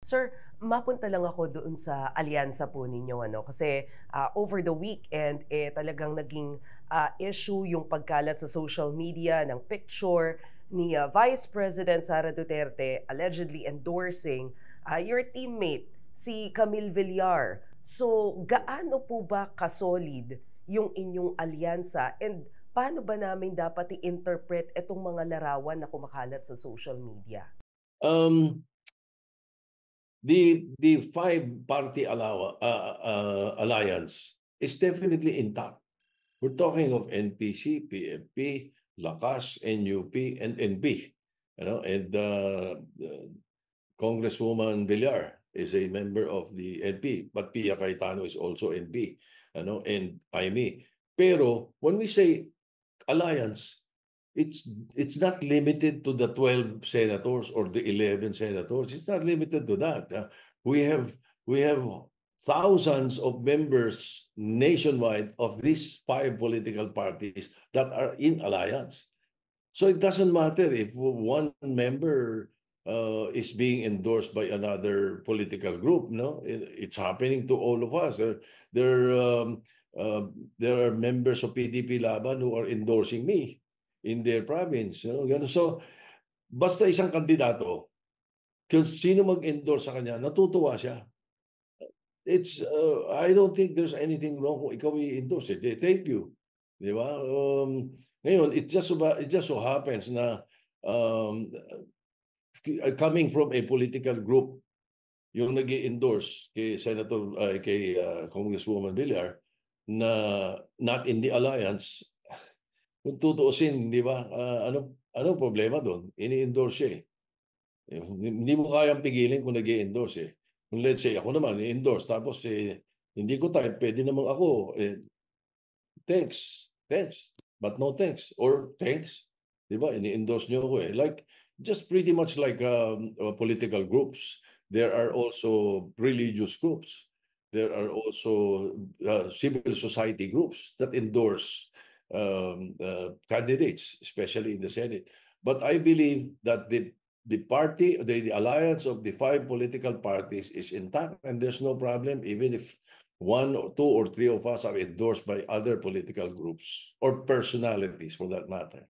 Sir, mapunta lang ako doon sa alyansa po ninyo ano kasi over the weekend talagang naging issue yung pagkalat sa social media ng picture ni Vice President Sara Duterte allegedly endorsing your teammate si Camille Villar. So, gaano po ba kasolid yung inyong alyansa and paano ba namin dapat i-interpret itong mga larawan na kumakalat sa social media? Um, the five-party alliance is definitely intact. We're talking of NPC, PFP, Lakas, NUP, and NB. Congresswoman Villar is a member of the NP, but Pia Cayetano is also NP, and IME. Pero when we say alliance, it's it's not limited to the 12 senators or the 11 senators. It's not limited to that. We have we have thousands of members nationwide of these five political parties that are in alliance. So it doesn't matter if one member is being endorsed by another political group. No, it's happening to all of us. There, there are members of PDP Laban who are endorsing me in their province. Ganun. So, basta isang kandidato, kung sino mag-endorse sa kanya, natutuwa siya. I don't think there's anything wrong kung ikaw i-endorse it. Thank you. Di ba? Ngayon, it just so happens na um, coming from a political group, yung nag endorse kay Congresswoman Villar na not in the alliance, kung tutuusin, di ba? Ano problema doon? Ini-endorse siya eh. Hindi mo kayang pigilin kung nag-endorse eh. Kung let's say, ako naman, i-endorse, tapos hindi ko type, pwede naman ako, thanks, but no thanks. Or thanks, di ba? Ini-endorse niyo ako eh. Like, just pretty much like political groups. There are also religious groups. There are also civil society groups that endorse candidates, especially in the Senate. But I believe that the alliance of the five political parties is intact, and there's no problem even if one or two or three of us are endorsed by other political groups or personalities for that matter.